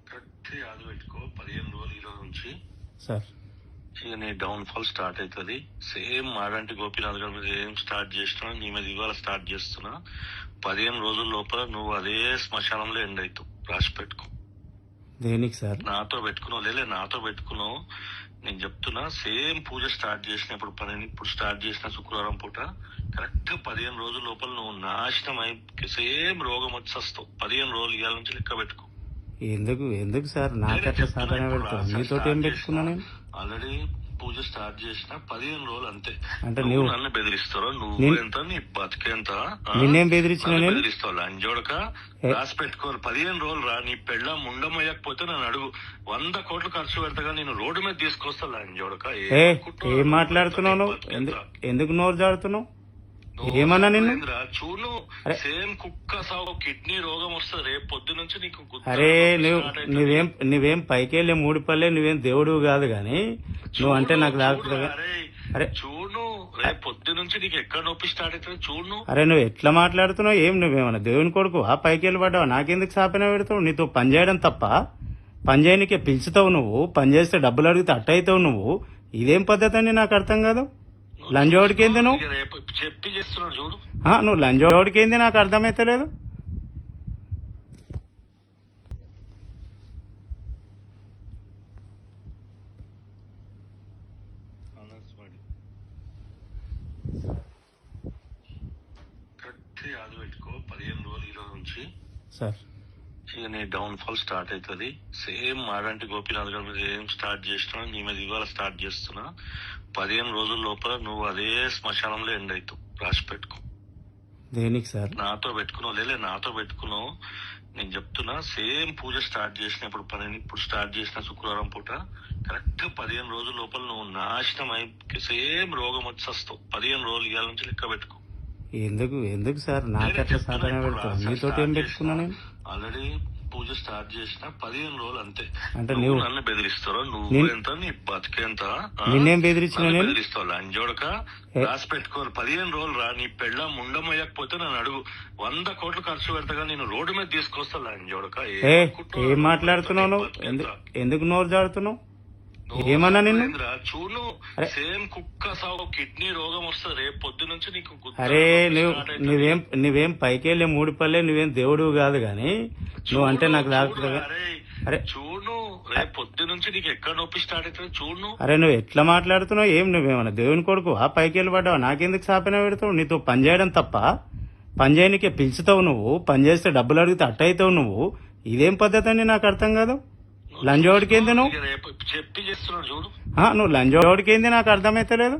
Correct యాద పెట్టుకో 15 రోజులు ఈ రోజు నుంచి సార్. ఇక నీ డౌన్ ఫాల్ స్టార్ట్ అవుతుంది. సేమ్ మాడంటి గోపీనాథ్ గారి మీద ఏం స్టార్ట్ చేసినా నీ మీద ఇవాళ స్టార్ట్ చేస్తున్నా. 15 రోజుల లోపల నువ్వు అదే శ్మశానంలో ఎండ్ అవుతావు. రాసి పెట్టుకో. దేనికి సార్? నాతో పెట్టుకున్నావు లేలే, నాతో పెట్టుకున్నావు. నేను చెప్తున్నా, సేమ్ పూజ స్టార్ట్ చేసినప్పుడు ఇప్పుడు స్టార్ట్ చేసిన శుక్రవారం పూట కరెక్ట్ 15 రోజుల లోపల నువ్వు నాశనం అయి సేమ్ రోగం వచ్చి వస్తావు. 15 రోజులు ఇవాళ నుంచి లెక్క పెట్టుకో. ఎందుకు సార్ నాకట్లా సాధన పెడతావు? నీతోటి ఏం పెట్టుకున్నా నేను? ఆల్రెడీ పూజ స్టార్ట్ చేసిన 15 రోజులు అంతే. అంటే నువ్వు నన్ను బెదిరిస్తావు. నువ్వు ఎంత, నీ బతికేంత నిన్నేం బెదిరించిన? బెదిరిస్తావు లంజోడక. రాసి పెట్టుకోవాలి. 15 రోజులు రా. నీ పెళ్ళ ముండమయ్యకపోతే నన్ను అడుగు. 100 కోట్లు ఖర్చు పెడతాగా నేను రోడ్డు మీద తీసుకొస్తా లంజోడక. ఏం మాట్లాడుతున్నావు నువ్వు? ఎందుకు నోరు జాడుతున్నావు? ఏమన్నా నిన్ను? చూడు, సేమ్ కుక్క సాగు కిడ్నీ రోగం వస్తుంది రేపు పొద్దు నుంచి నీకు. అరే నువ్వేం పైకెళ్ళే 3 పల్లె, నువ్వేం దేవుడు కాదు గాని నువ్వు అంటే నాకు తాగుతుంది. అరే చూడు, రేపు పొద్దు నుంచి నీకు ఎక్కడ నొప్పి స్టార్ట్ అవుతుంది చూడు. అరే నువ్వు ఎట్లా మాట్లాడుతున్నావు? నువ్వేమన్నా దేవుని కొడుకు పైకెళ్ళి పడ్డావు? నాకెందుకు సాపన పెడతావు? నీతో పని చేయడం తప్ప పని చేయనికే పిలుచుతావు. నువ్వు పని చేస్తే డబ్బులు అడిగితే అట్ట అవుతావు. నువ్వు ఇదేం పద్ధతి అని నాకు అర్థం కాదు. లంజోడికి ఏంది నువ్వు చెప్పి చేస్తున్నావు చూడు. నువ్వు లంజోడికి ఏంది నాకు అర్థమైతలేదు. కరెక్ట్ యాద పెట్టుకో. 15 రోజులు ఈ రోజు నుంచి సార్. ఇక నీ డౌన్ ఫాల్ స్టార్ట్ అవుతుంది. సేమ్ మాడంటి గోపీనాథ్ గారి మీద ఏం స్టార్ట్ చేసినా నీ మీద ఇవాళ స్టార్ట్ చేస్తున్నా. 15 రోజుల లోపల నువ్వు అదే శ్మశానంలో ఎండ్ అవుతావు. రాసి పెట్టుకో. దేనికి సార్? నాతో పెట్టుకున్నావు లేలే, నాతో పెట్టుకున్నావు. నేను చెప్తున్నా, సేమ్ పూజ స్టార్ట్ చేసినప్పుడు ఇప్పుడు స్టార్ట్ చేసిన శుక్రవారం పూట కరెక్ట్ 15 రోజుల లోపల నువ్వు నాశనం అయి సేమ్ రోగం వచ్చి వస్తావు. 15 రోజులు ఇవాళ నుంచి లెక్క పెట్టుకో. ఎందుకు సార్ నాకట్లా సాధన పెడతావు? నీతోటి ఏం పెట్టుకున్నా నేను? ఆల్రెడీ పూజ స్టార్ట్ చేసిన 15 రోజులు అంతే. అంటే నువ్వు నన్ను బెదిరిస్తావు. నువ్వు ఎంత, నీ బతికేంత నిన్నేం బెదిరించిన? బెదిరిస్తావు లంజోడక. రాసి పెట్టుకోవాలి. 15 రోజులు రా. నీ పెళ్ళ ముండమయ్యకపోతే నన్ను అడుగు. 100 కోట్లు ఖర్చు పెడతాగా నేను రోడ్డు మీద తీసుకొస్తా లంజోడక. ఏం మాట్లాడుతున్నావు నువ్వు? ఎందుకు నోరు జాడుతున్నావు? ఏమన్నా నిన్ను? చూడు, సేమ్ కుక్క సాగు కిడ్నీ రోగం వస్తుంది రేపు పొద్దు నుంచి నీకు. అరే నువ్వేం పైకెళ్ళే 3 పల్లె, నువ్వేం దేవుడు కాదు గాని నువ్వు అంటే నాకు తాగుతుంది. అరే చూడు, రేపు పొద్దు నుంచి నీకు ఎక్కడ నొప్పి స్టార్ట్ అవుతుంది చూడు. అరే నువ్వు ఎట్లా మాట్లాడుతున్నావు? నువ్వేమన్నా దేవుని కొడుకు పైకెళ్ళి పడ్డావు? నాకెందుకు సాపన పెడతావు? నీతో పని చేయడం తప్ప పని చేయనికే పిలుచుతావు. నువ్వు పని చేస్తే డబ్బులు అడిగితే అట్ట అవుతావు. నువ్వు ఇదేం పద్ధతి అని నాకు అర్థం కాదు. లంజోడికి ఏంది నువ్వు చెప్పి చేస్తున్నాడు చూడు. నువ్వు లంజోడికి ఏంది నాకు అర్థమైతలేదు.